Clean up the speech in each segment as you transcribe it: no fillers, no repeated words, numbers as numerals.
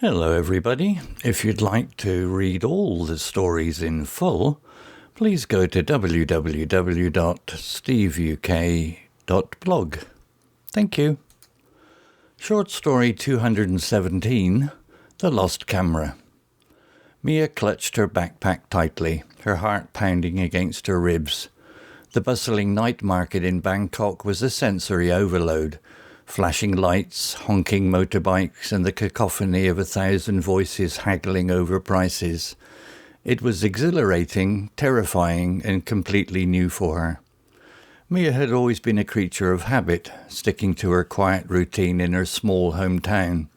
Hello everybody. If you'd like to read all the stories in full, please go to www.steveuk.blog. Thank you. Short story 217, The Lost Camera. Mia clutched her backpack tightly, her heart pounding against her ribs. The bustling night market in Bangkok was a sensory overload. Flashing lights, honking motorbikes, and the cacophony of 1,000 voices haggling over prices. It was exhilarating, terrifying, and completely new for her. Mia had always been a creature of habit, sticking to her quiet routine in her small hometown.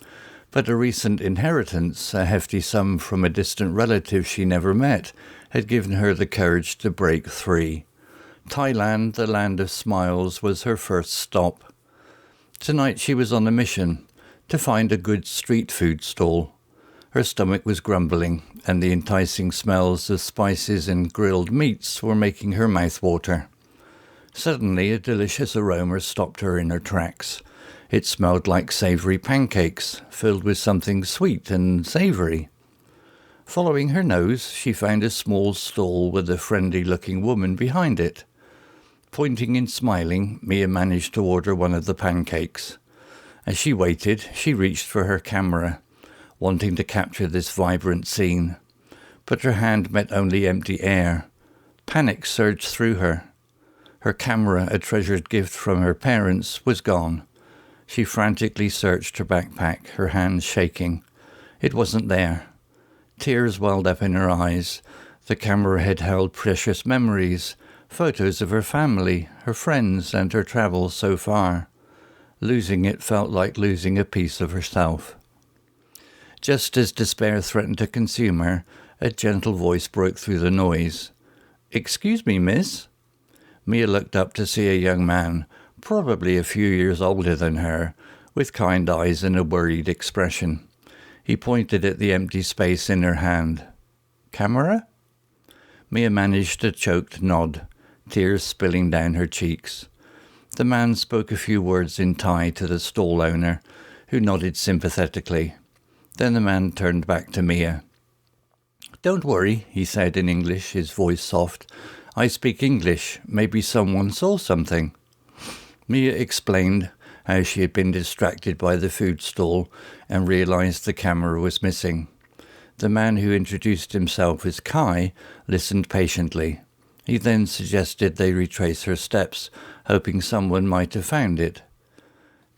But a recent inheritance, a hefty sum from a distant relative she never met, had given her the courage to break free. Thailand, the land of smiles, was her first stop. Tonight she was on a mission, to find a good street food stall. Her stomach was grumbling, and the enticing smells of spices and grilled meats were making her mouth water. Suddenly a delicious aroma stopped her in her tracks. It smelled like savoury pancakes, filled with something sweet and savoury. Following her nose, she found a small stall with a friendly-looking woman behind it. Pointing and smiling, Mia managed to order one of the pancakes. As she waited, she reached for her camera, wanting to capture this vibrant scene. But her hand met only empty air. Panic surged through her. Her camera, a treasured gift from her parents, was gone. She frantically searched her backpack, her hands shaking. It wasn't there. Tears welled up in her eyes. The camera had held precious memories, photos of her family, her friends, and her travels so far. Losing it felt like losing a piece of herself. Just as despair threatened to consume her, a gentle voice broke through the noise. "Excuse me, miss?" Mia looked up to see a young man, probably a few years older than her, with kind eyes and a worried expression. He pointed at the empty space in her hand. "Camera?" Mia managed a choked nod, tears spilling down her cheeks. The man spoke a few words in Thai to the stall owner, who nodded sympathetically. Then the man turned back to Mia. "Don't worry," he said in English, his voice soft. "I speak English. Maybe someone saw something." Mia explained how she had been distracted by the food stall and realized the camera was missing. The man who introduced himself as Kai listened patiently. He then suggested they retrace her steps, hoping someone might have found it.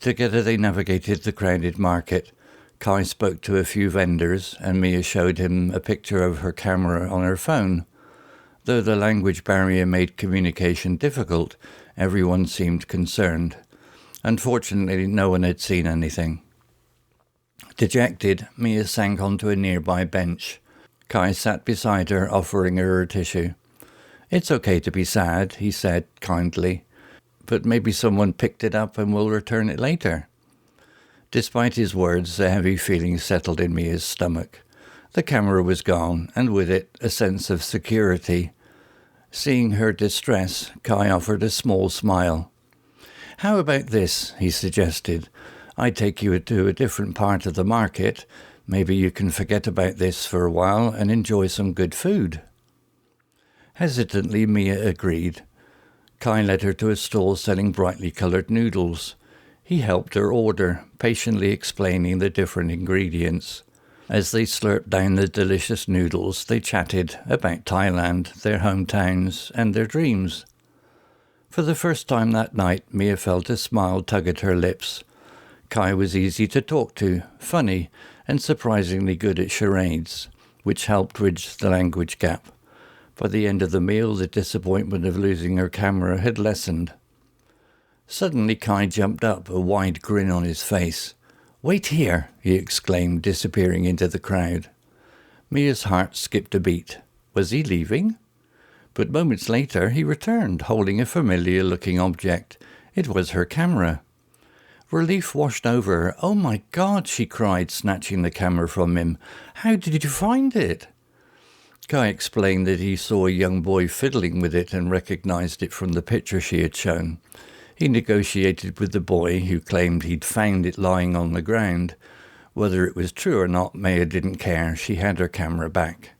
Together they navigated the crowded market. Kai spoke to a few vendors, and Mia showed him a picture of her camera on her phone. Though the language barrier made communication difficult, everyone seemed concerned. Unfortunately, no one had seen anything. Dejected, Mia sank onto a nearby bench. Kai sat beside her, offering her a tissue. "It's okay to be sad," he said kindly, "but maybe someone picked it up and will return it later." Despite his words, a heavy feeling settled in Mia's stomach. The camera was gone, and with it, a sense of security. Seeing her distress, Kai offered a small smile. "How about this?" he suggested. "I take you to a different part of the market. Maybe you can forget about this for a while and enjoy some good food." Hesitantly, Mia agreed. Kai led her to a stall selling brightly coloured noodles. He helped her order, patiently explaining the different ingredients. As they slurped down the delicious noodles, they chatted about Thailand, their hometowns, and their dreams. For the first time that night, Mia felt a smile tug at her lips. Kai was easy to talk to, funny, and surprisingly good at charades, which helped bridge the language gap. By the end of the meal, the disappointment of losing her camera had lessened. Suddenly Kai jumped up, a wide grin on his face. "Wait here," he exclaimed, disappearing into the crowd. Mia's heart skipped a beat. Was he leaving? But moments later he returned, holding a familiar-looking object. It was her camera. Relief washed over her. "Oh my God," she cried, snatching the camera from him. "How did you find it?" Kai explained that he saw a young boy fiddling with it and recognized it from the picture she had shown. He negotiated with the boy, who claimed he'd found it lying on the ground. Whether it was true or not, Mia didn't care. She had her camera back.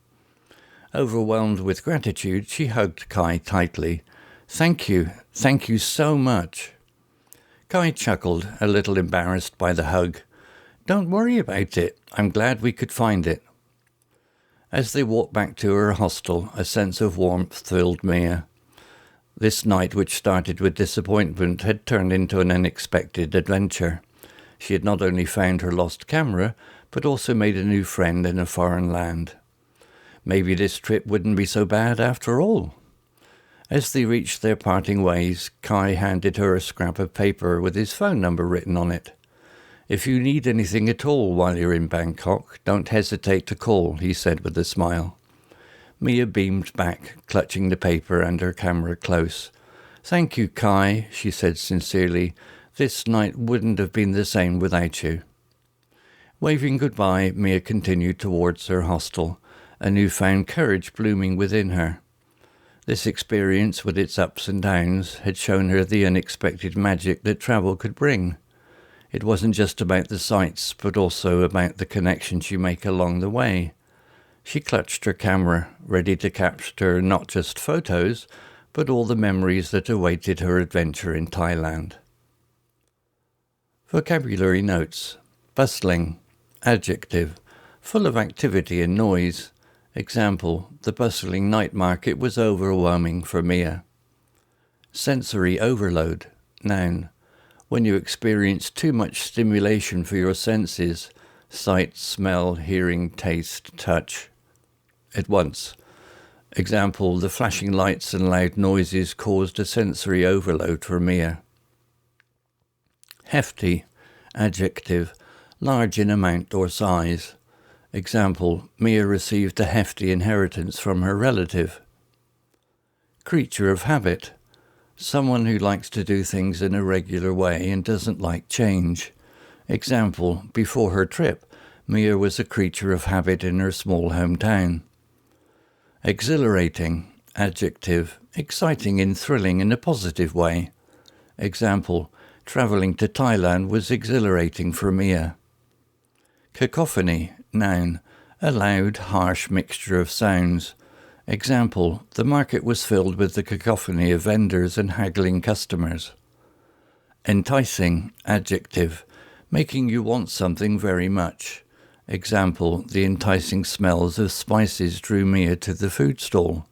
Overwhelmed with gratitude, she hugged Kai tightly. Thank you so much. Kai chuckled, a little embarrassed by the hug. Don't worry about it. I'm glad we could find it. As they walked back to her hostel, a sense of warmth filled Mia. This night, which started with disappointment, had turned into an unexpected adventure. She had not only found her lost camera, but also made a new friend in a foreign land. Maybe this trip wouldn't be so bad after all. As they reached their parting ways, Kai handed her a scrap of paper with his phone number written on it. If you need anything at all while you're in Bangkok, don't hesitate to call, he said with a smile. Mia beamed back, clutching the paper and her camera close. Thank you, Kai, she said sincerely. This night wouldn't have been the same without you. Waving goodbye, Mia continued towards her hostel, a newfound courage blooming within her. This experience, with its ups and downs, had shown her the unexpected magic that travel could bring. It wasn't just about the sights, but also about the connections you make along the way. She clutched her camera, ready to capture not just photos, but all the memories that awaited her adventure in Thailand. Vocabulary notes. Bustling. Adjective. Full of activity and noise. Example, the bustling night market was overwhelming for Mia. Sensory overload. Noun. When you experience too much stimulation for your senses, sight, smell, hearing, taste, touch, at once. Example, the flashing lights and loud noises caused a sensory overload for Mia. Hefty. Adjective. Large in amount or size. Example, Mia received a hefty inheritance from her relative. Creature of habit. Someone who likes to do things in a regular way and doesn't like change. Example, before her trip, Mia was a creature of habit in her small hometown. Exhilarating. Adjective, exciting and thrilling in a positive way. Example, travelling to Thailand was exhilarating for Mia. Cacophony. Noun, a loud, harsh mixture of sounds. Example, the market was filled with the cacophony of vendors and haggling customers. Enticing. Adjective, making you want something very much. Example, the enticing smells of spices drew Mia to the food stall.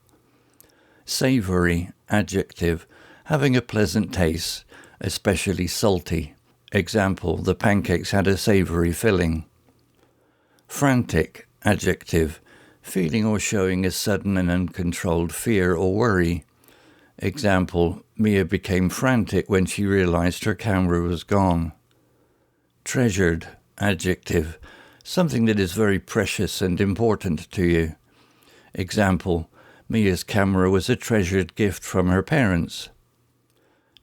Savoury. Adjective, having a pleasant taste, especially salty. Example, the pancakes had a savoury filling. Frantic. Adjective, feeling or showing a sudden and uncontrolled fear or worry. Example, Mia became frantic when she realized her camera was gone. Treasured. Adjective, something that is very precious and important to you. Example, Mia's camera was a treasured gift from her parents.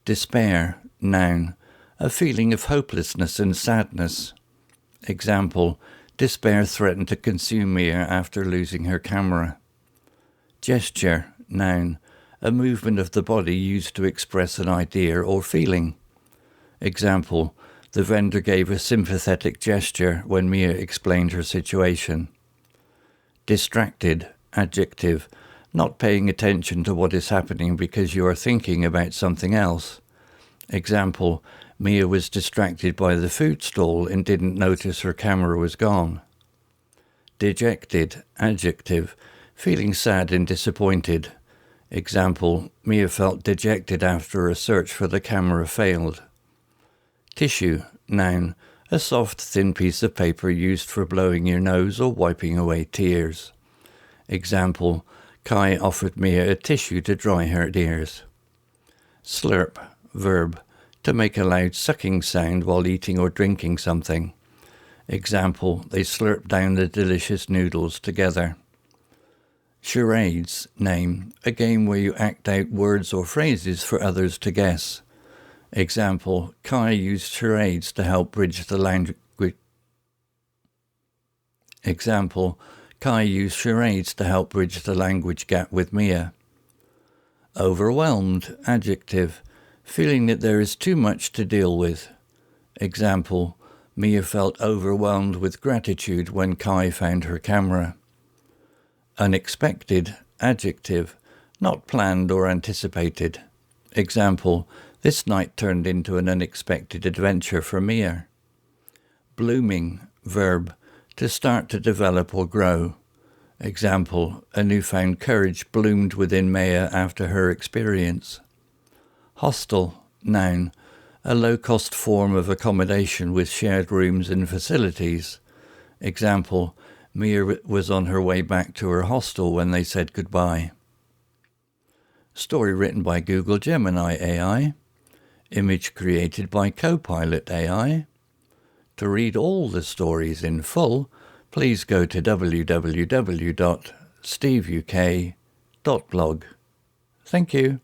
Despair. Noun, a feeling of hopelessness and sadness. Example, despair threatened to consume Mia after losing her camera. Gesture. Noun, a movement of the body used to express an idea or feeling. Example, the vendor gave a sympathetic gesture when Mia explained her situation. Distracted. Adjective, not paying attention to what is happening because you are thinking about something else. Example, Mia was distracted by the food stall and didn't notice her camera was gone. Dejected. Adjective, feeling sad and disappointed. Example, Mia felt dejected after a search for the camera failed. Tissue. Noun, a soft, thin piece of paper used for blowing your nose or wiping away tears. Example, Kai offered Mia a tissue to dry her ears. Slurp. Verb, to make a loud sucking sound while eating or drinking something. Example, they slurped down the delicious noodles together. Charades. Name, a game where you act out words or phrases for others to guess. Example, Kai used charades to help bridge the language. Example, Kai used charades to help bridge the language gap with Mia. Overwhelmed. Adjective, feeling that there is too much to deal with. Example, Mia felt overwhelmed with gratitude when Kai found her camera. Unexpected, adjective, not planned or anticipated. Example, this night turned into an unexpected adventure for Mia. Blooming, verb, to start to develop or grow. Example, a newfound courage bloomed within Mia after her experience. Hostel, noun, a low-cost form of accommodation with shared rooms and facilities. Example, Mia was on her way back to her hostel when they said goodbye. Story written by Google Gemini AI. Image created by Copilot AI. To read all the stories in full, please go to www.steveuk.blog. Thank you.